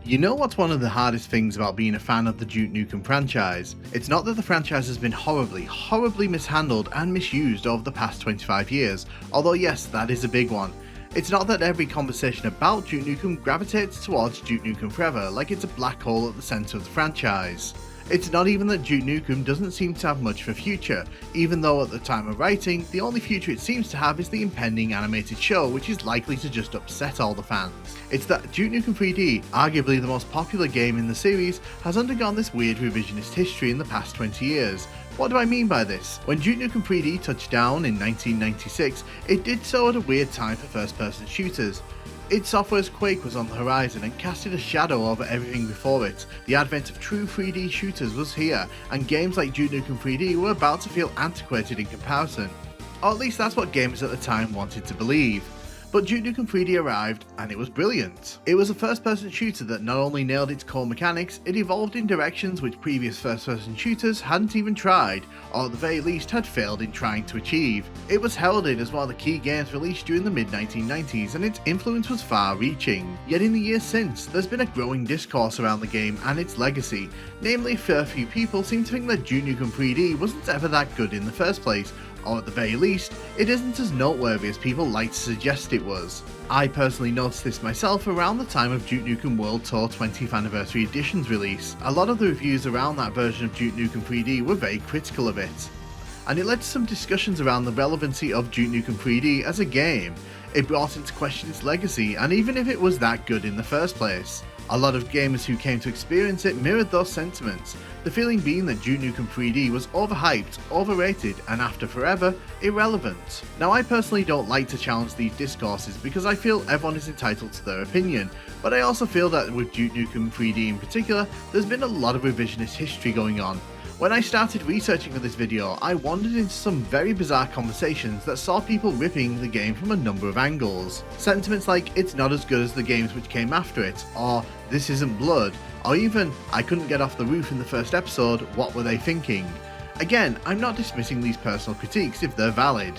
You know what's one of the hardest things about being a fan of the Duke Nukem franchise? It's not that the franchise has been horribly mishandled and misused over the past 25 years, although yes, that is a big one. It's not that every conversation about Duke Nukem gravitates towards Duke Nukem Forever like it's a black hole at the centre of the franchise. It's not even that Duke Nukem doesn't seem to have much of a future, even though at the time of writing, the only future it seems to have is the impending animated show, which is likely to just upset all the fans. It's that Duke Nukem 3D, arguably the most popular game in the series, has undergone this weird revisionist history in the past 20 years. What do I mean by this? When Duke Nukem 3D touched down in 1996, it did so at a weird time for first-person shooters. id Software's Quake was on the horizon and casted a shadow over everything before it. The advent of true 3D shooters was here, and games like Duke Nukem 3D were about to feel antiquated in comparison. Or at least that's what gamers at the time wanted to believe. But Duke Nukem 3D arrived, and it was brilliant. It was a first-person shooter that not only nailed its core mechanics, it evolved in directions which previous first-person shooters hadn't even tried, or at the very least had failed in trying to achieve. It was heralded as one of the key games released during the mid-1990s, and its influence was far-reaching. Yet in the years since, there's been a growing discourse around the game and its legacy. Namely, a fair few people seem to think that Duke Nukem 3D wasn't ever that good in the first place, or at the very least, it isn't as noteworthy as people like to suggest it was. I personally noticed this myself around the time of Duke Nukem World Tour 20th Anniversary Edition's release. A lot of the reviews around that version of Duke Nukem 3D were very critical of it, and it led to some discussions around the relevancy of Duke Nukem 3D as a game. It brought into question its legacy, and even if it was that good in the first place. A lot of gamers who came to experience it mirrored those sentiments, the feeling being that Duke Nukem 3D was overhyped, overrated, and after forever, irrelevant. Now, I personally don't like to challenge these discourses because I feel everyone is entitled to their opinion, but I also feel that with Duke Nukem 3D in particular, there's been a lot of revisionist history going on. When I started researching for this video, I wandered into some very bizarre conversations that saw people ripping the game from a number of angles. Sentiments like, it's not as good as the games which came after it, or this isn't blood, or even, I couldn't get off the roof in the first episode, what were they thinking? Again, I'm not dismissing these personal critiques if they're valid.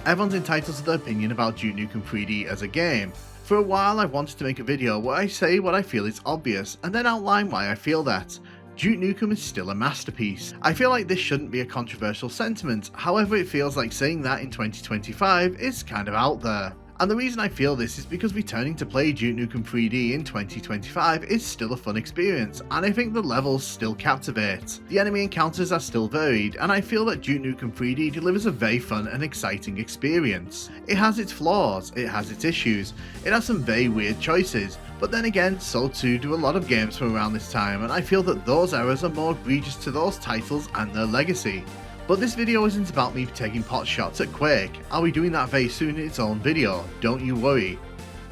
Everyone's entitled to their opinion about Duke Nukem 3D as a game. For a while I wanted to make a video where I say what I feel is obvious, and then outline why I feel that. Duke Nukem is still a masterpiece. I feel like this shouldn't be a controversial sentiment, however it feels like saying that in 2025 is kind of out there. And the reason I feel this is because returning to play Duke Nukem 3D in 2025 is still a fun experience, and I think the levels still captivate. The enemy encounters are still varied, and I feel that Duke Nukem 3D delivers a very fun and exciting experience. It has its flaws, it has its issues, it has some very weird choices, but then again, so too do a lot of games from around this time, and I feel that those errors are more egregious to those titles and their legacy. But this video isn't about me taking pot shots at Quake. I'll be doing that very soon in its own video, don't you worry.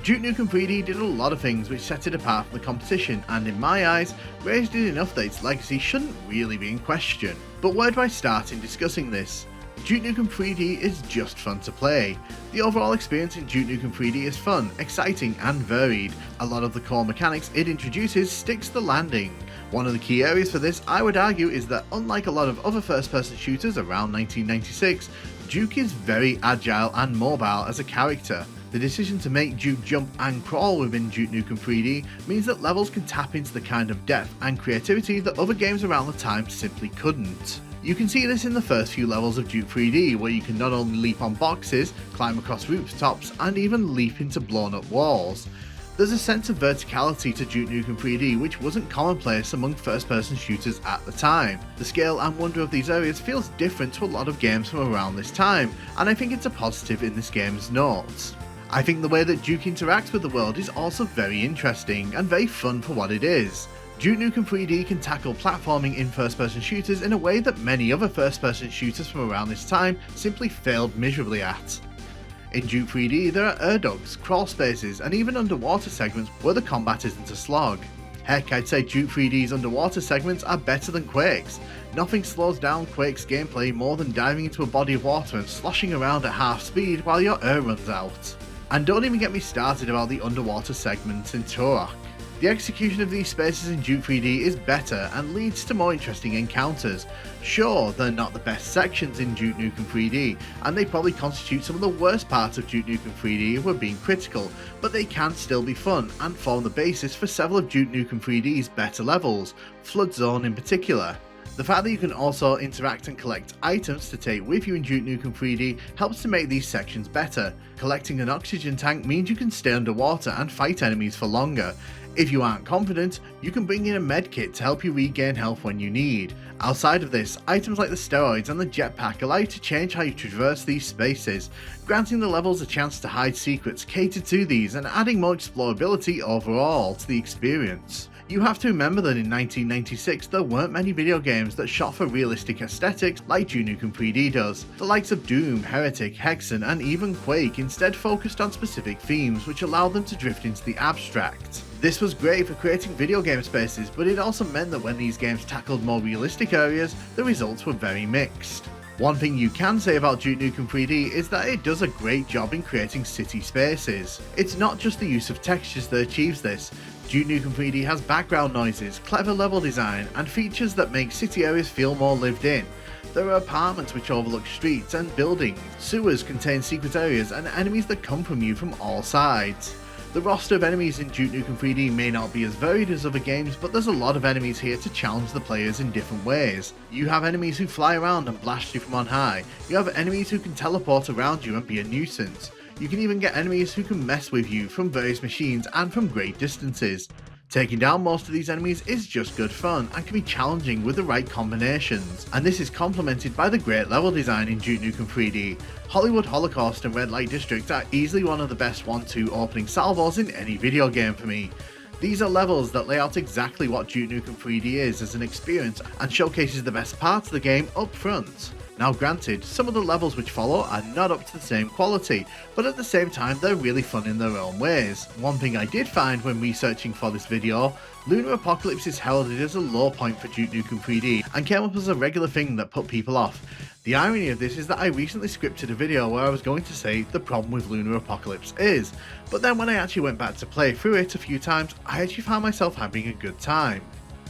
Duke Nukem 3D did a lot of things which set it apart from the competition, and in my eyes, raised it enough that its legacy shouldn't really be in question. But where do I start in discussing this? Duke Nukem 3D is just fun to play. The overall experience in Duke Nukem 3D is fun, exciting and varied. A lot of the core mechanics it introduces sticks the landing. One of the key areas for this, I would argue, is that unlike a lot of other first-person shooters around 1996, Duke is very agile and mobile as a character. The decision to make Duke jump and crawl within Duke Nukem 3D means that levels can tap into the kind of depth and creativity that other games around the time simply couldn't. You can see this in the first few levels of Duke 3D, where you can not only leap on boxes, climb across rooftops, and even leap into blown up walls. There's a sense of verticality to Duke Nukem 3D which wasn't commonplace among first-person shooters at the time. The scale and wonder of these areas feels different to a lot of games from around this time, and I think it's a positive in this game's notes. I think the way that Duke interacts with the world is also very interesting and very fun for what it is. Duke Nukem 3D can tackle platforming in first-person shooters in a way that many other first-person shooters from around this time simply failed miserably at. In Duke 3D there are air ducts, crawl spaces, and even underwater segments where the combat isn't a slog. Heck, I'd say Duke 3D's underwater segments are better than Quake's. Nothing slows down Quake's gameplay more than diving into a body of water and sloshing around at half speed while your air runs out. And don't even get me started about the underwater segments in Turok. The execution of these spaces in Duke 3D is better and leads to more interesting encounters. Sure, they're not the best sections in Duke Nukem 3D, and they probably constitute some of the worst parts of Duke Nukem 3D if we're being critical, but they can still be fun and form the basis for several of Duke Nukem 3D's better levels, Flood Zone in particular. The fact that you can also interact and collect items to take with you in Duke Nukem 3D helps to make these sections better. Collecting an oxygen tank means you can stay underwater and fight enemies for longer. If you aren't confident, you can bring in a medkit to help you regain health when you need. Outside of this, items like the steroids and the jetpack allow you to change how you traverse these spaces, granting the levels a chance to hide secrets catered to these and adding more explorability overall to the experience. You have to remember that in 1996 there weren't many video games that shot for realistic aesthetics like Duke Nukem 3D does. The likes of Doom, Heretic, Hexen and even Quake instead focused on specific themes which allowed them to drift into the abstract. This was great for creating video game spaces, but it also meant that when these games tackled more realistic areas, the results were very mixed. One thing you can say about Duke Nukem 3D is that it does a great job in creating city spaces. It's not just the use of textures that achieves this. Duke Nukem 3D has background noises, clever level design, and features that make city areas feel more lived in. There are apartments which overlook streets and buildings, sewers contain secret areas, and enemies that come from you from all sides. The roster of enemies in Duke Nukem 3D may not be as varied as other games, but there's a lot of enemies here to challenge the players in different ways. You have enemies who fly around and blast you from on high. You have enemies who can teleport around you and be a nuisance. You can even get enemies who can mess with you from various machines and from great distances. Taking down most of these enemies is just good fun and can be challenging with the right combinations, and this is complemented by the great level design in Duke Nukem 3D. Hollywood Holocaust and Red Light District are easily one of the best 1-2 opening salvos in any video game for me. These are levels that lay out exactly what Duke Nukem 3D is as an experience and showcases the best parts of the game up front. Now granted, some of the levels which follow are not up to the same quality, but at the same time they're really fun in their own ways. One thing I did find when researching for this video, Lunar Apocalypse is heralded as a low point for Duke Nukem 3D and came up as a regular thing that put people off. The irony of this is that I recently scripted a video where I was going to say the problem with Lunar Apocalypse is, but then when I actually went back to play through it a few times, I actually found myself having a good time.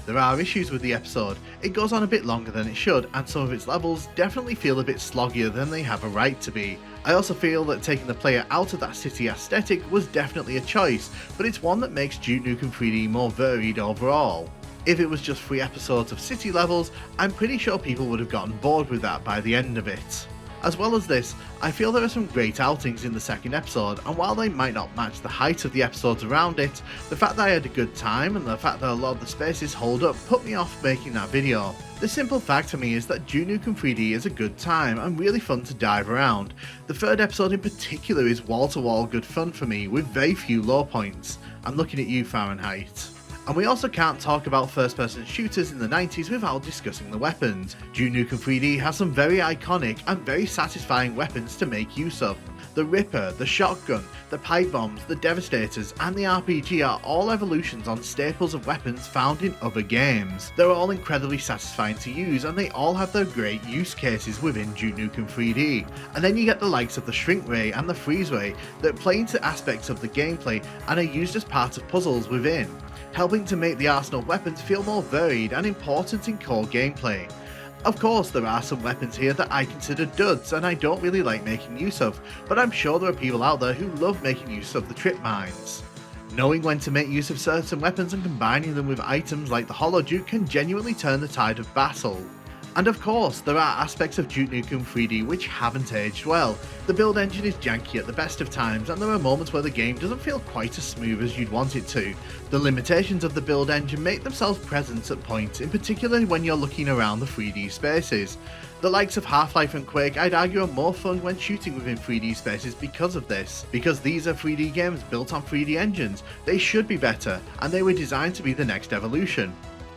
There are issues with the episode. It goes on a bit longer than it should, and some of its levels definitely feel a bit sloggier than they have a right to be. I also feel that taking the player out of that city aesthetic was definitely a choice, but it's one that makes Duke Nukem 3D more varied overall. If it was just 3 episodes of city levels, I'm pretty sure people would have gotten bored with that by the end of it. As well as this, I feel there are some great outings in the second episode, and while they might not match the height of the episodes around it, the fact that I had a good time and the fact that a lot of the spaces hold up put me off making that video. The simple fact for me is that Duke Nukem 3D is a good time and really fun to dive around. The third episode in particular is wall-to-wall good fun for me with very few low points. I'm looking at you, Fahrenheit. And we also can't talk about first-person shooters in the 90s without discussing the weapons. Duke Nukem 3D has some very iconic and very satisfying weapons to make use of. The Ripper, the Shotgun, the Pipe Bombs, the Devastators, and the RPG are all evolutions on staples of weapons found in other games. They're all incredibly satisfying to use, and they all have their great use cases within Duke Nukem 3D. And then you get the likes of the Shrink Ray and the Freeze Ray that play into aspects of the gameplay and are used as part of puzzles within, helping to make the arsenal of weapons feel more varied and important in core gameplay. Of course, there are some weapons here that I consider duds and I don't really like making use of, but I'm sure there are people out there who love making use of the trip mines. Knowing when to make use of certain weapons and combining them with items like the Hollow Duke can genuinely turn the tide of battle. And of course, there are aspects of Duke Nukem 3D which haven't aged well. The build engine is janky at the best of times, and there are moments where the game doesn't feel quite as smooth as you'd want it to. The limitations of the build engine make themselves present at points, in particular when you're looking around the 3D spaces. The likes of Half-Life and Quake I'd argue are more fun when shooting within 3D spaces because of this. Because these are 3D games built on 3D engines, they should be better, and they were designed to be the next evolution.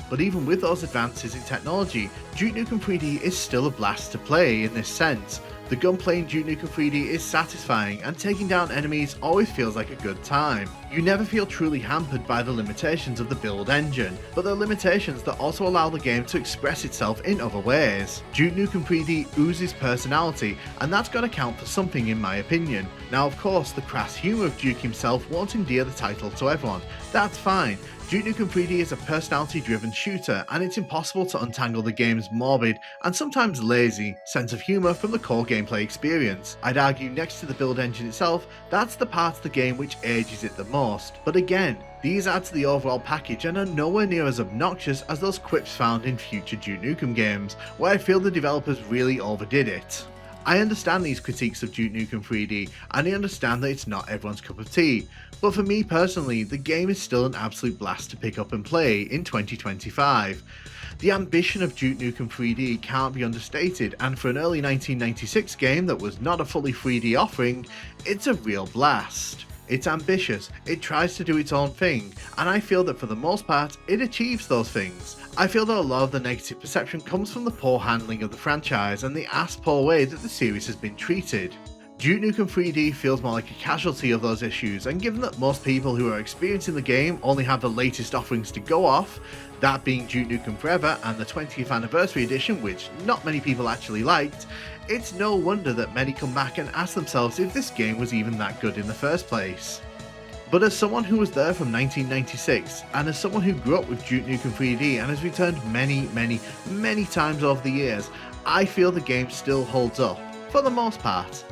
But even with those advances in technology, Duke Nukem 3D is still a blast to play in this sense. The gunplay in Duke Nukem 3D is satisfying, and taking down enemies always feels like a good time. You never feel truly hampered by the limitations of the build engine, but they're limitations that also allow the game to express itself in other ways. Duke Nukem 3D oozes personality, and that's got to count for something in my opinion. Now of course, the crass humour of Duke himself won't endear the title to everyone. That's fine. Duke Nukem 3D is a personality-driven shooter, and it's impossible to untangle the game's morbid, and sometimes lazy, sense of humour from the core gameplay experience. I'd argue next to the build engine itself, that's the part of the game which ages it the most. But again, these add to the overall package and are nowhere near as obnoxious as those quips found in future Duke Nukem games, where I feel the developers really overdid it. I understand these critiques of Duke Nukem 3D, and I understand that it's not everyone's cup of tea, but for me personally, the game is still an absolute blast to pick up and play in 2025. The ambition of Duke Nukem 3D can't be understated, and for an early 1996 game that was not a fully 3D offering, it's a real blast. It's ambitious, it tries to do its own thing, and I feel that for the most part, it achieves those things. I feel that a lot of the negative perception comes from the poor handling of the franchise and the ass-poor way that the series has been treated. Duke Nukem 3D feels more like a casualty of those issues, and given that most people who are experiencing the game only have the latest offerings to go off, that being Duke Nukem Forever and the 20th Anniversary Edition, which not many people actually liked, it's no wonder that many come back and ask themselves if this game was even that good in the first place. But as someone who was there from 1996, and as someone who grew up with Duke Nukem 3D and has returned many times over the years, I feel the game still holds up, for the most part.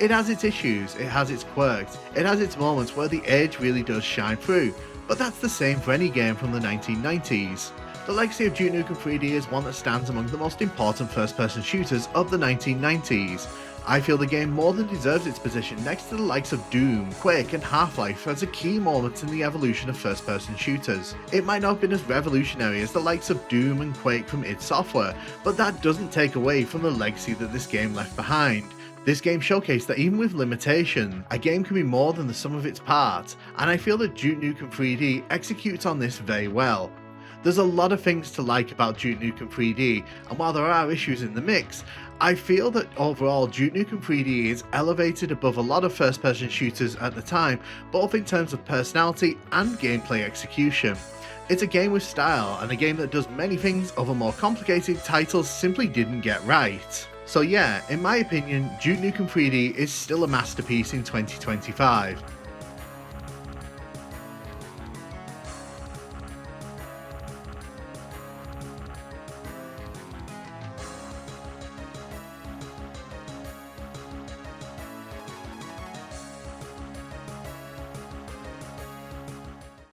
It has its issues, it has its quirks, it has its moments where the age really does shine through, but that's the same for any game from the 1990s. The legacy of Duke Nukem 3D is one that stands among the most important first-person shooters of the 1990s. I feel the game more than deserves its position next to the likes of Doom, Quake and Half-Life as a key moment in the evolution of first-person shooters. It might not have been as revolutionary as the likes of Doom and Quake from id Software, but that doesn't take away from the legacy that this game left behind. This game showcased that even with limitation, a game can be more than the sum of its parts, and I feel that Duke Nukem 3D executes on this very well. There's a lot of things to like about Duke Nukem 3D, and while there are issues in the mix, I feel that overall Duke Nukem 3D is elevated above a lot of first-person shooters at the time, both in terms of personality and gameplay execution. It's a game with style, and a game that does many things other more complicated titles simply didn't get right. So yeah, in my opinion, Duke Nukem 3D is still a masterpiece in 2025.